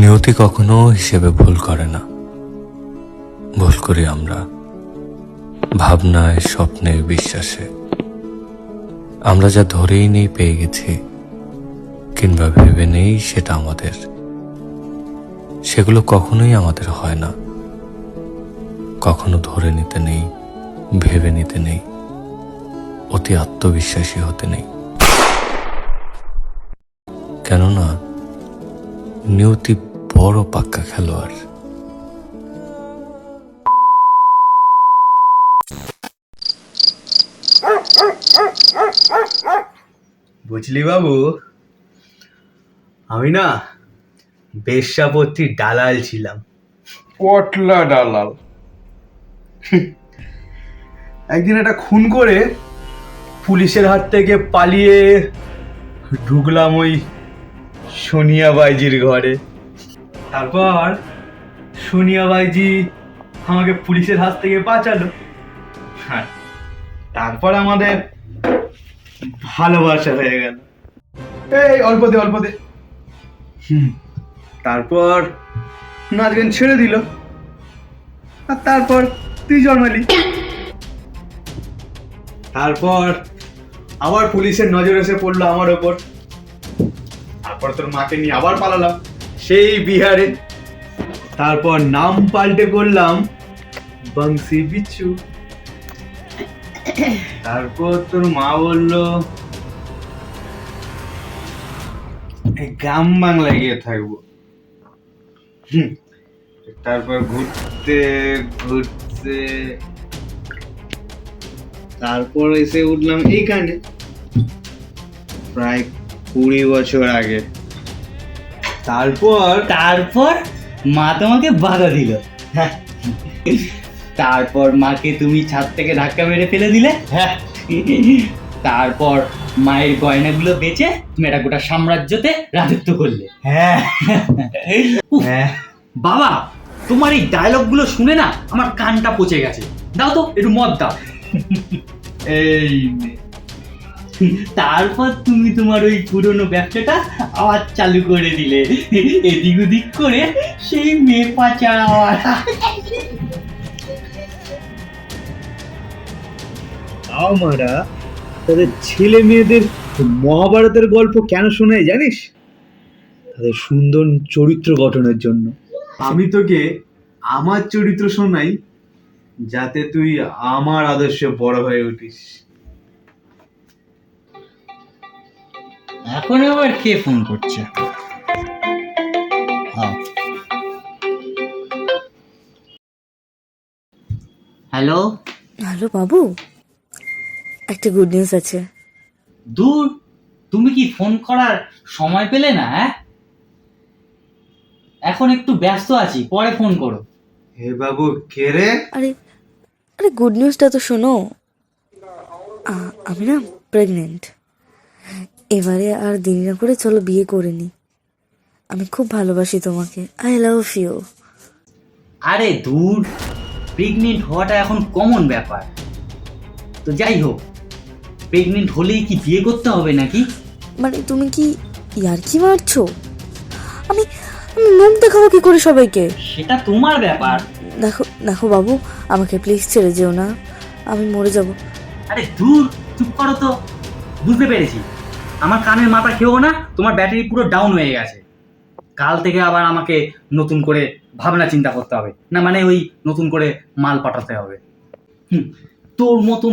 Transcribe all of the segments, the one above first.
নিয়তি কখনো হিসেবে ভুল করে না, ভুল করি আমরা ভাবনায়, স্বপ্নে, বিশ্বাসে। আমরা যা ধরেই নেই পেয়ে গেছি, কিংবা ভেবে নেই সেটা আমাদের, সেগুলো কখনোই আমাদের হয় না। কখনো ধরে নিতে নেই, ভেবে নিতে নেই, অতি আত্মবিশ্বাসী হতে নেই। কেননা নিয়তি বড় পাক্কা খেলোয়াড়। বুঝলি বাবু, আমি না বেশ্যাপত্রীর দালাল ছিলাম। পটলা দালাল। একদিন একটা খুন করে পুলিশের হাত থেকে পালিয়ে ঢুকলাম ওই সোনিয়া বাইজির ঘরে। তারপর সোনিয়া বাইজি আমাকে পুলিশের হাত থেকে বাঁচালো। হ্যাঁ, তারপর আমাদের ভালোবাসা হয়ে গেল। এই অল্প দে। তারপর নাচ গান ছেড়ে দিল, আর তারপর তুই জন্মালি। তারপর আবার পুলিশের নজর এসে পড়লো আমার ওপর। তারপর তোর মাকে নিয়ে আবার পালালাম সেই বিহারে। তারপর নাম পাল্টে করলাম বংশী বিচ্ছু। তারপর তোর মা বললো গ্রাম বাংলায় গিয়ে থাকবো। তারপর ঘুরতে ঘুরতে তারপর এসে উঠলাম এইখানে প্রায় 20 বছর আগে। তারপর মা তোমাকে বাধা দিল। হ্যাঁ, তারপর মাকে তুমি ছাদ থেকে ধাক্কা মেরে ফেলে দিলে। হ্যাঁ, তারপর মায়ের গয়নাগুলো বেচে তুমি একটা গোটা সাম্রাজ্যতে রাজত্ব করলে। হ্যাঁ, উফ, হ্যাঁ। বাবা, তোমার এই ডায়লগগুলো শুনে না আমার কানটা পচে গেছে। দাও তো একটু মদ দাও। এই নে। তারপর তুমি তোমার ওই পুরনো ব্যবসাটা আবার চালু করে দিলে, এদিক ওদিক করে সেই মেয়ে পাচার। আমরা তাদের ছেলে মেয়েদের মহাভারতের গল্প কেন শোনাই জানিস? তাদের সুন্দর চরিত্র গঠনের জন্য। আমি তোকে আমার চরিত্র শোনাই যাতে তুই আমার আদর্শে বড় হয়ে উঠিস। এখন আবার কে ফোন করছে? হ্যালো হ্যালো বাবু, একটা গুড নিউজ আছে। দূর, তুমি কি ফোন করার সময় পেলে না? এখন একটু ব্যস্ত আছি, পরে ফোন করো। হে বাবু, কে রে? আরে আরে গুড নিউজটা তো শোনো। আমি না প্রেগনেন্ট। এবারে আর দেরি না করে চলো বিয়ে করে নি। আমি খুব ভালোবাসি তোমাকে। I love you. আরে দূর, প্রেগনেন্ট হওয়াটা এখন কমন ব্যাপার। তো যাই হোক, প্রেগনেন্ট হলেই কি বিয়ে করতে হবে নাকি? মানে তুমি কি ইয়ার্কি মারছো? আমি আমি মুখ দেখাবো কি করে সবাইকে? সেটা তোমার ব্যাপার। দেখো দেখো বাবু, আমাকে প্লিজ ছেড়ে যেও না, আমি মরে যাব। আরে দূর, চুপ করো তো। বুঝতে পেরেছি, আমার কানের মাথা খেও না, তোমার ব্যাটারি পুরো ডাউন হয়ে গেছে। কাল থেকে আবার আমাকে নতুন করে ভাবনা চিন্তা করতে হবে না, মানে ওই নতুন করে মাল পাঠাতে হবে। তোর মতো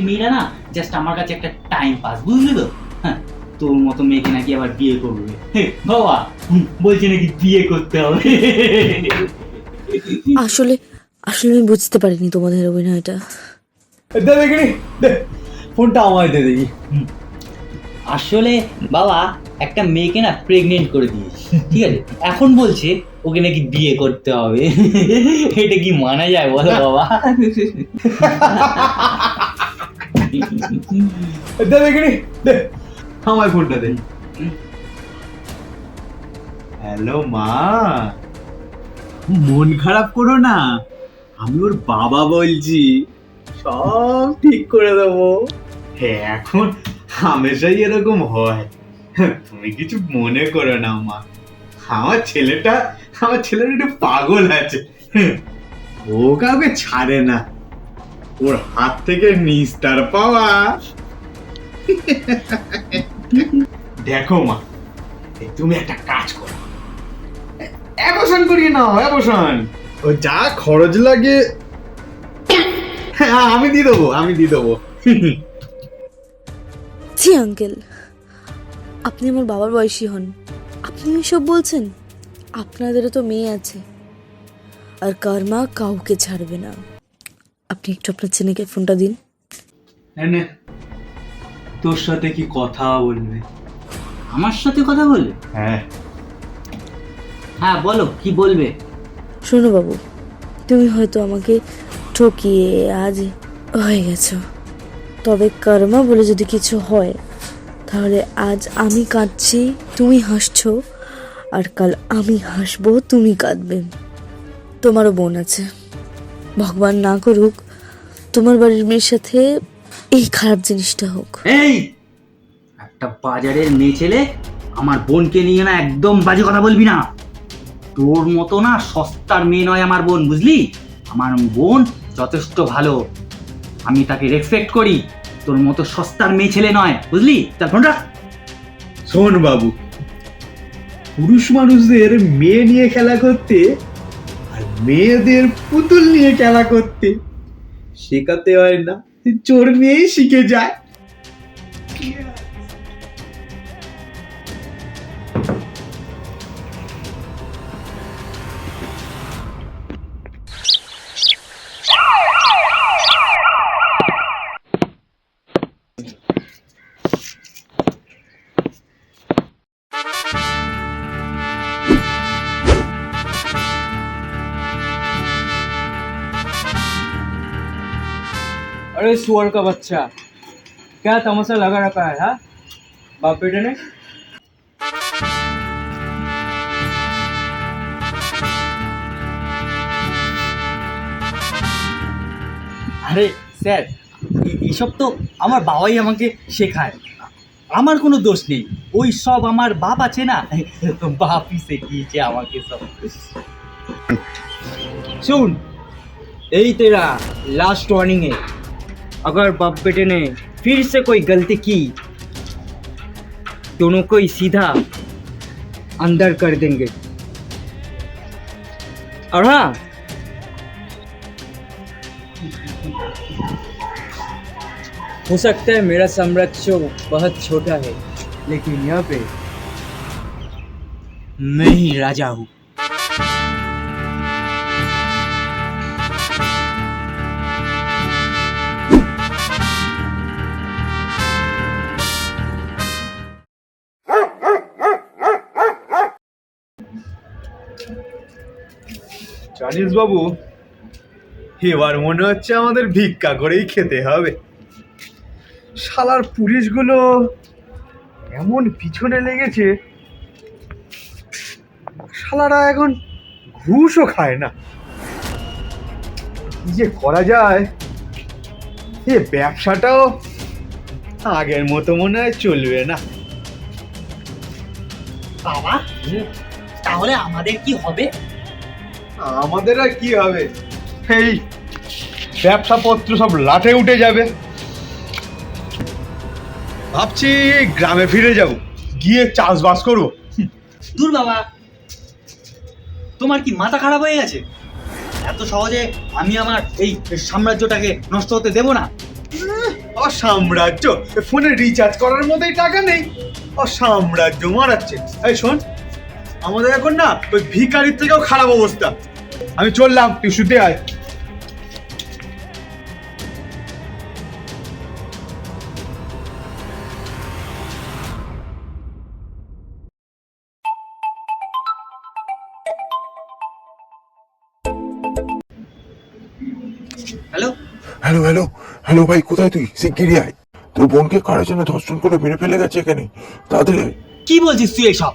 মেয়েরা না জাস্ট আমার কাছে একটা টাইম পাস, বুঝলি তো? হ্যাঁ, তোর মতো মেয়েকে নাকি আবার বিয়ে করবে বাবা, বলছে নাকি বিয়ে করতে হবে। আসলে আসলে আমি বুঝতে পারিনি তোমাদের অভিনয়টা। দে দেখি, দে ফোনটা আমায় দে দেখি। আসলে বাবা, একটা মেয়েকে না প্রেগনেন্ট করে দিয়েছি, ঠিক আছে? এখন বলছে ওকে নাকি বিয়ে করতে হবে। এটা কি মানা যায় বলো বাবা? দে দেখি, দে আমায় ফোনটা দে। হ্যালো মা, মন খারাপ করো না, আমি ওর বাবা বলছি, সব ঠিক করে দেবো। হ্যাঁ, এখন হামেশাই এরকম হয়, তুমি কিছু মনে করো না মা। আমার ছেলেটা আমার ছেলের একটু পাগল আছে, ও কাউকে ছাড়ে না, ওর হাত থেকে নিস্তার পাওয়া। দেখো মা, তুমি একটা কাজ করো, অ্যাবর্শন করিয়ে নাও, অ্যাবর্শন। ও যা খরচ লাগে আমি দিয়ে দেবো। জি আঙ্কেল, আপনি আমার বাবার বয়সী হন, আপনি এসব বলছেন? আপনাদেরও তো মেয়ে আছে, আর কর্মা কাউকে ছাড়বে না। আপনি একটু আপনার ছেলেকে ফোনটা দিন। নে, তোর সাথে কি কথা বলবে? আমার সাথে কথা বলবে? হ্যাঁ। হ্যাঁ বলো, কি বলবে? শোনো বাবু, তুমি হয়তো আমাকে ঠকিয়ে আজ হয়ে গেছো, তবে কর্মা বলে যদি কিছু হয় তাহলে আজ আমি কাঁদছি, তুমি হাসছো, আর কাল আমি হাসবো, তুমি কাঁদবে। তোমারও বোন আছে, ভগবান না করুক তোমার বাড়ির মেয়ের সাথে এই খারাপ জিনিসটা হোক। এই একটা বাজারের মেয়ে ছেলে আমার বোনকে নিয়ে না একদম বাজে কথা বলবি না। তোর মতো না সস্তার মেয়ে নয় আমার বোন, বুঝলি? আমার বোন যথেষ্ট ভালো, আমি তাকে রেসপেক্ট করি। তোর মতো সস্তার মেয়ে ছেলে নয়, বুঝলি? তার ফোনটা শোন বাবু, পুরুষ মানুষদের মেয়ে নিয়ে খেলা করতে আর মেয়েদের পুতুল নিয়ে খেলা করতে শেখাতে হয় না, চোর নিয়েই শিখে যায়। अरे सुअर का बच्चा, क्या तमाशा लगा रखा है? हाँ, बाप बेटे ने। আরে স্যার, এইসব তো আমার বাবাই আমাকে শেখায়, আমার কোনো দোষ নেই। ওই সব আমার বাপ আছে না, বাপই শিখিয়েছে আমাকে সব। सुन, यही तेरा लास्ट वार्निंग है। अगर बाप बेटे ने फिर से कोई गलती की, दोनों को ही सीधा अंदर कर देंगे। और हाँ, हो सकता है मेरा साम्राज्य बहुत छोटा है, लेकिन यहाँ पे मैं ही राजा हूँ। জানিস বাবু, এবার মনে হচ্ছে আমাদের ভিক্ষা করেই খেতে হবে। শালার পুলিশগুলো এমন পিছনে লেগেছে, শালারা এখন ঘুষও খায় না। কি যে করা যায়, এ ব্যবসাটাও আগের মতো মনে হয় চলবে না। বাবা, তাহলে আমাদের কি হবে? আমাদের আর কি হবে, এই ব্যবসাপত্র সব লাটে উঠে যাবে। ভাবছি গ্রামে ফিরে যাব, গিয়ে চাষবাস করবো। দূর বাবা, তোমার কি মাথা খারাপ হয়ে গেছে? এত সহজে আমি আমার এই সাম্রাজ্যটাকে নষ্ট হতে দেব না। সাম্রাজ্য, ফোনে রিচার্জ করার মতোই টাকা নেই, সাম্রাজ্য মারাচ্ছে। এই শোন, আমাদের এখন না ওই ভিখারির থেকেও খারাপ অবস্থা। আমি চললাম, তুই শুতে আয়। হ্যালো হ্যালো হ্যালো হ্যালো ভাই, কোথায় তুই? শিগগিরই আয়, তোর বোনকে কারা যেন ধর্ষণ করে মেরে ফেলে গেছে এখানে, তাড়াতাড়ি আয়। কি বলছিস তুই এইসব?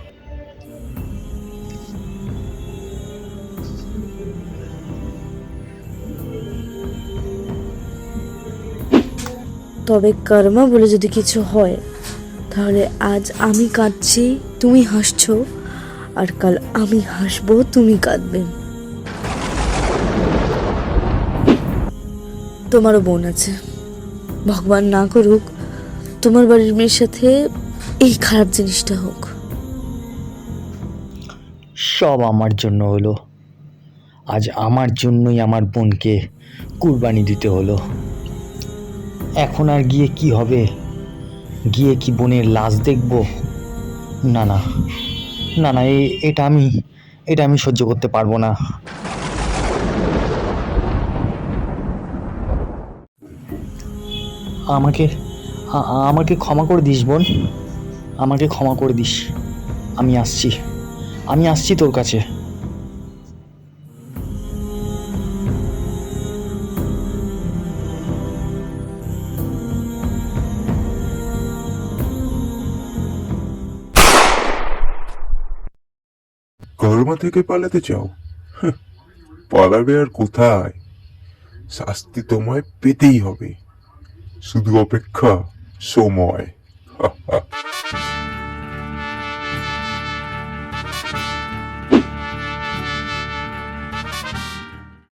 তবে কর্মা বলে যদি কিছু হয় তাহলে আজ আমি কাঁদছি, তুমি হাসছো, আর কাল আমি হাসবো, তুমি কাঁদবে। তোমারও বোন আছে, ভগবান না করুক তোমার বাড়ির মেয়ের সাথে এই খারাপ জিনিসটা হোক। সব আমার জন্য হলো, আজ আমার জন্যই আমার বোনকে কুরবানি দিতে হলো। এখন আর গিয়ে কি হবে? গিয়ে কি বোনের লাশ দেখব? না না না না, এটা আমি সহ্য করতে পারবো না। আমাকে আমাকে ক্ষমা করে দিস বোন, আমাকে ক্ষমা করে দিস। আমি আসছি তোর কাছে। কর্মা থেকে পালাতে চাও? পালাবে আর কোথায়? শাস্তি তোমায় পেতেই হবে, শুধু অপেক্ষা সময়।